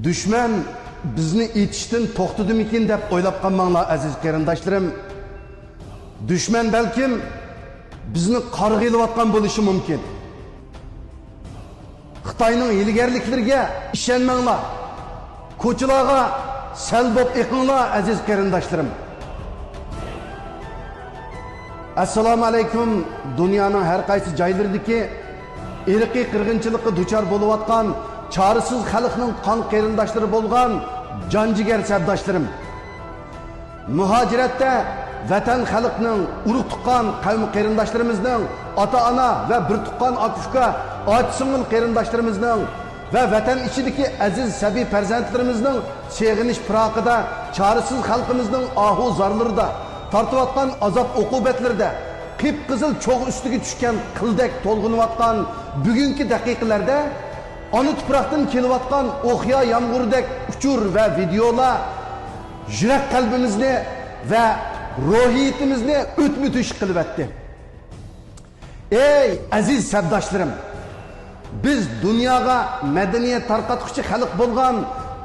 Düşman bizni itishdan to'xtadimikin deb o'ylab qolmanglar aziz qarindoshlarım. Düşman balkim bizni qarg'ilayotgan bo'lishi mumkin. Xitoyning ilgariliklarga ishonmanglar. Ko'chalarga sal bo'p eqinglar aziz qarindoshlarım. Assalomu alaykum. Dunyoning har qaysi joylaridagi irqiy qirg'inchilikqa duchor bo'layotgan çaresiz xalqning qon qarindoshlari bo'lgan jonjigar sabdoshlarim. Muhojiratda vatan xalqining urug' tuqqan qavm qarindoshlarimizning, ota-ona va bir tuqqan aka-uka, och-singil qarindoshlarimizning va vatan ichidagi aziz sabiy farzandlarimizning seg'inish piroqida, çaresiz xalqimizning ahu zarlarida, tortayotgan azob uqubatlarida, qip-qizil cho'g' ustiga tushgan qildek to'lg'inayotgan bugungi daqiqalarda ana tuproqdan kelayotgan o'xiya yomg'urdek uchur va videolar yurak qalbimizni va ruhiyatimizni o'tmutish qilyapti. Ey aziz sabdoshlarim, biz dunyoga madaniyat tarqatuvchi xalq bo'lgan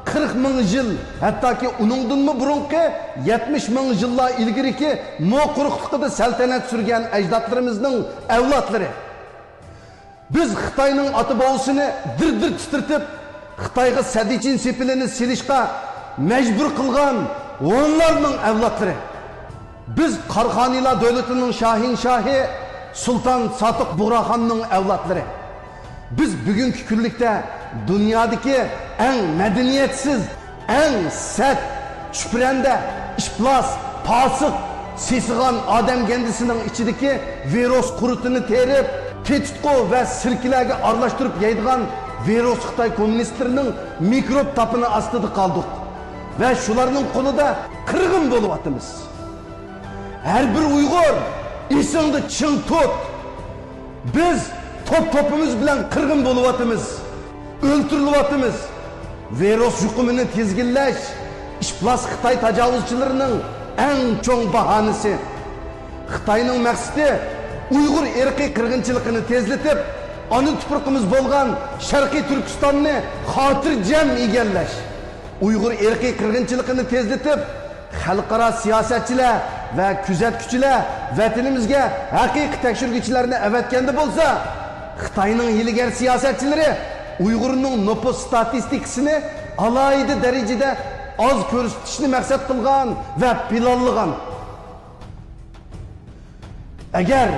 40 ming yil, hattoki uningdanmi burungi 70 ming yillar ilgariki mo'quruqligida saltanat surgan ajdodlarimizning avlodlari. Biz Xitoyning oti bovusini dir-dir titirtib, Xitoyga sadichin sepilini silishga majbur qilgan o'nlarning avlodlari. Biz Qarxoniylar davlatining shohi Sultan Sotiq Bug'roxonning avlodlari. Biz bugungi kunlikda dunyodagi eng madaniyatsiz, eng sat, chupranda, ishplos, posiq, sesigan odam gendisining ichidagi virus qurutini terib, tetikqo va sirkilarga aralashtirib yeydigan virus Xitoy kommunistlarining mikrob tapini ostida qoldik va shularning qo'lida qirg'in bo'lyapmiz. Har bir Uyg'ur esingda ching tut. Biz top-topimiz bilan qirg'in bo'lyapmiz. O'ltirilyapmiz. Virus yuqumini tezginlash ishplos Xitoy tajovuzchilarining eng cho'ng bahonasi. Xitoyning maqsadi Uyg'ur irqiy qirg'inchiligini tezlatib, ona tuproqimiz bo'lgan Sharqiy Turkistonni xotirjam egallash. Uyg'ur irqiy qirg'inchiligini tezlatib, xalqaro siyosatchilar va kuzatuvchilar vatanimizga haqiqiy tekshiruvchilarni avatganda bo'lsa, Xitoyning ilgari siyosatchilari Uyg'urning nopus statistikasini alohida darajada oz ko'rsatishni maqsad qilgan va planlagan. Agar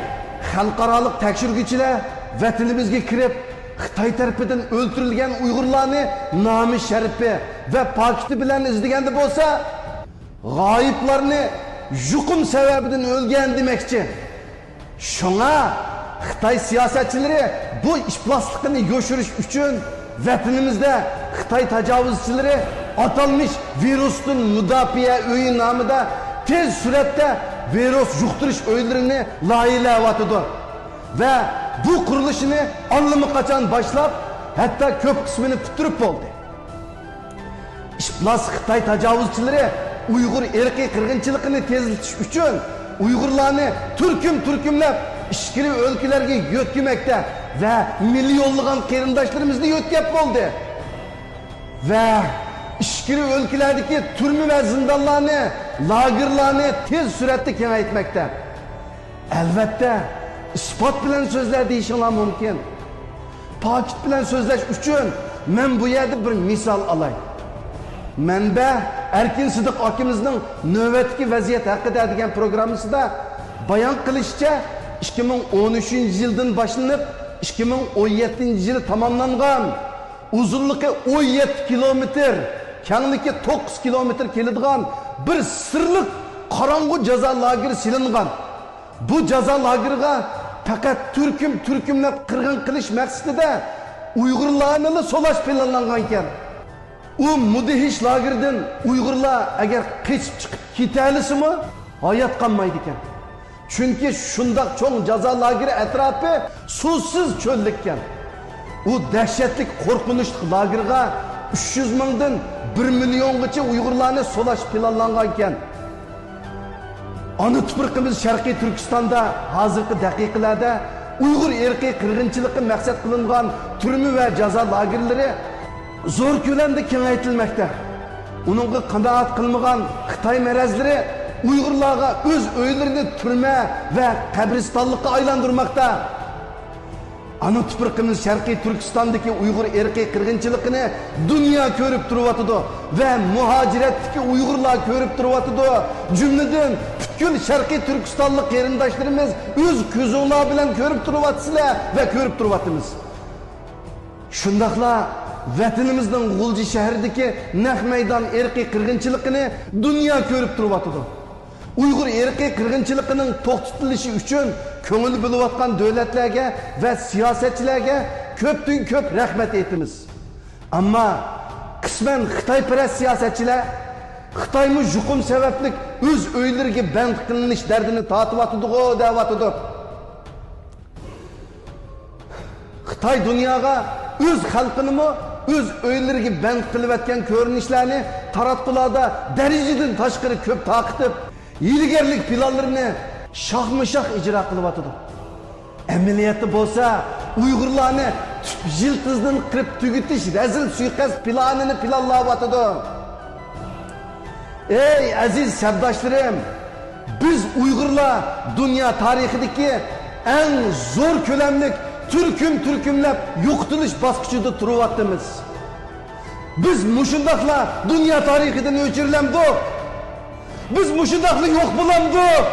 xalqaroliq tekshiruvchilar vatanimizga kirib, Xitoy tarafidan o'ltirilgan Uyg'urlarni nomi sharifi va pokiti bilan izlaganda bo'lsa, g'oyiblarni yuqum sababidan o'lgan demoqchi. Shunga Xitoy siyosatchilari bu ishploslikni yo'shirish uchun vatanimizda Xitoy tajovuzchilari atalmış virusdan mudofaa uyi nomida tez suratda virus yuqtirish o'yinlarini loyihalayotdi va bu qurilishini allaqachon boshlab, hatto ko'p qismini bitirib bo'ldi. Ishplos Xitoy tajovuzchilari Uyg'ur irqiy qirg'inchiligini tezlatish uchun Uyg'urlarni turkumlab ishkili o'lkalarga yo'tkamoqda va millionlagan qarindoshlarimizni yo'tkab bo'ldi. Va ishkili o'lkalardagi turma va zindonlarni, lagerlarni tez suratda kengaytmoqda. Albatta, isbot bilan so'zlar deyishinglar mumkin. Pokit bilan so'zlash uchun men bu yerda bir misol olay. Manba Erkin Sidiq akimizning navbatdagi vaziyat haqida degan programmasida bayon qilishicha 2013-yildan boshlanib 2017-yil tamomlangan uzunluğu 17 kilometr, kengligi 9 kilometr keladigan bir sirliq qorong'u jazo lageri silingan. Bu jazo lageriga faqat turkumlab qirg'in qilish maqsadida Uyg'urlarni solash planlangan ekan. U mudihish lagerdan Uyg'urlar agar qochib chiqib ketasimi, hayot qolmaydi ekan. Chunki shundoq cho'ng jazo lageri atrofi suvsiz cho'llikkan. U dahshatli qo'rqinchli lagerga 300 mingdan 1 milliongacha Uyg'urlarni solash planlangan ekan. Ana tuproqimiz Sharqiy Turkistonda hozirgi daqiqalarda Uyg'ur irqiy qirg'inchilikka maqsad qilingan turma va jazo lagerlari zor ko'lamda kengaytirilmoqda. Uningga qanoat qilmagan Xitoy marazlari Uyg'urlarga o'z uylarini turma va qabristonlikqa aylantirmoqda. Ana tuprog'imiz Sharqiy Turkistondagi Uyg'ur erkiy qirg'inchiligini dunyo ko'rib turibdi va muhojiratdagi Uyg'urlar ko'rib turibdi. Jumladan butkul Sharqiy Turkistonlik qarindoshlarimiz o'z ko'zinglar bilan ko'rib turibsizlar va ko'rib turibmiz. Shundaqla vatanimizning G'ulji shahridagi naq maydon erkiy qirg'inchiligini dunyo ko'rib turibdi. Uyg'ur erkiy qirg'inchiligining to'xtatilishi uchun ko'ngil bo'layotgan davlatlarga va siyosatchilarga ko'pdan ko'p rahmat aytamiz. Ammo qisman Xitoyparast siyosatchilar Xitoyning yuqum sababli o'z o'ylariga band qilinish dardini tortyapti-ku deyapti. Xitoy dunyoga o'z xalqini o'z o'ylariga band qilayotgan ko'rinishlarni taratqularda darajadan tashqari ko'p taqitib ilgirlik planlarini şahmışah icra kılıbatıdı. Ameliyatı bolsa Uygurlarını jiltizden kırıp tügütüş rezil suikast planını planlabatıdı. Ey aziz sevdaşlarım, biz Uygurlar dünya tarihideki en zor kölemlik türkümlep yoktuluş baskıcıda turuvattımız. Biz muşundakla dünya tarihiden öçürülemdik. Biz muşundakla yok bulandık.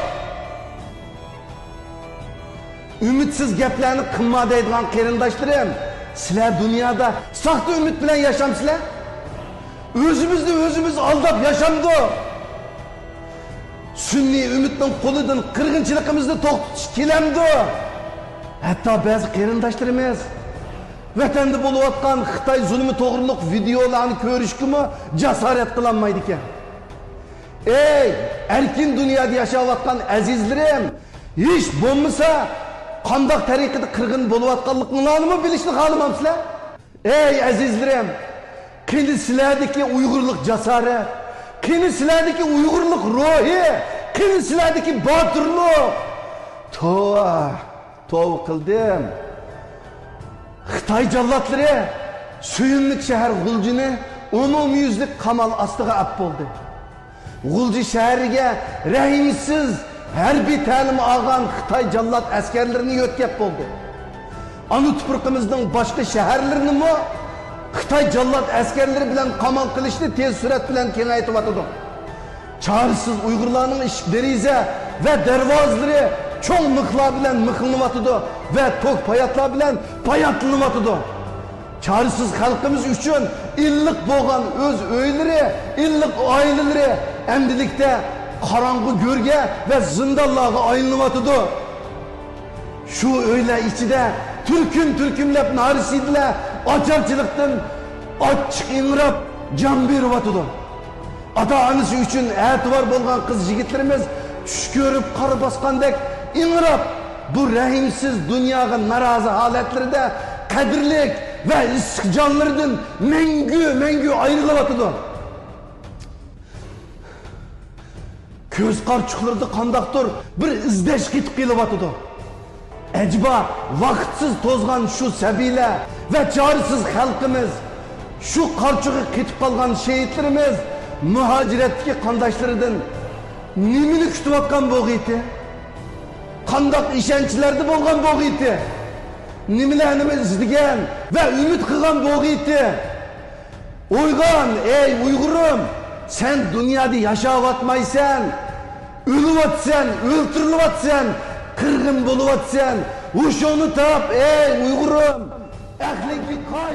Ümitsiz gaplarni qilma deydigan qarindoshlarım, sizlar dunyoda soxta umid bilan yashamsizlar. O'zimiz aldab yashamdi. Sunniy umidning qo'lidan qirg'inchiligimizni to'xtatish kelamdi. Hatto ba'zi qarindoshlarimiz vatanda bo'layotgan Xitoy zulmi to'g'riliq videolarni ko'rishga jasorat qilolmaydi ekan. Ey, erkin dunyoda yashayotgan azizlarim, hech bo'lmasa qandoq tariqada qirg'in bo'layotganliklarini bilishni xohlamamsizlar? Ey azizlarim, qani sizlardagi Uyg'urlik jasorat, qani sizlardagi Uyg'urlik ruhi, qani sizlardagi botirlik. Tova qildim. Xitoy jallotlari suyunlik shahar G'uljini umumyuzlik qamal ostiga olib bo'ldi. G'ulji shahriga rahimsiz harbiy ta'lim olgan Xitoy jallod askarlarini yo'tkab bo'ldi. Ana tuprog'imizning boshqa shaharlarini Xitoy jallod askarlari bilan qamal qilishni tez surat bilan kengaytiryapti. Chorsiz Uyg'urlarning ish deriza va darvozalari cho'ng mixlar bilan mixlanyapti va to'q poyatlar bilan poyatlanyapti. Chorsiz xalqimiz uchun illiq bo'lgan o'z uylari, illiq oilalari endilikda qorong'u go'rga va zindonlarga aylanyapti. Shu uylar ichida turkumlab narisiydilar, ocharchilikdan ochiq ingrab jon beryapti. Ota-onasi uchun e'tibor bo'lgan qiz yigitlarimiz tush ko'rib qora bosgandek ingrab bu rahimsiz dunyoga norozi holatlarida qadrlik ve issiq jonlardan mangu ayrilyapti. Ko'z qarchuqlarda qandaqdir bir izdash ketib kelyapti. Acaba vaqtsiz to'zgan shu sabiylar va chorasiz xalqimiz, shu qarchug'i ketib qolgan shehidlarimiz muhojiratdagi qandoshlaridan nimani kutayotgan bo'lg'iydi? Qandoq ishonchlarda bo'lgan bo'lg'iydi? Nimalarni izlagan va umid qilgan bo'lg'iydi? O'yg'on ey Uyg'urim, sen dunyoda yashayotmaysan, o'lyapsan, o'ltirilyapsan, qirg'in bo'lyapsan. O'shani top ey Uyg'urim. Ahling bir qoy.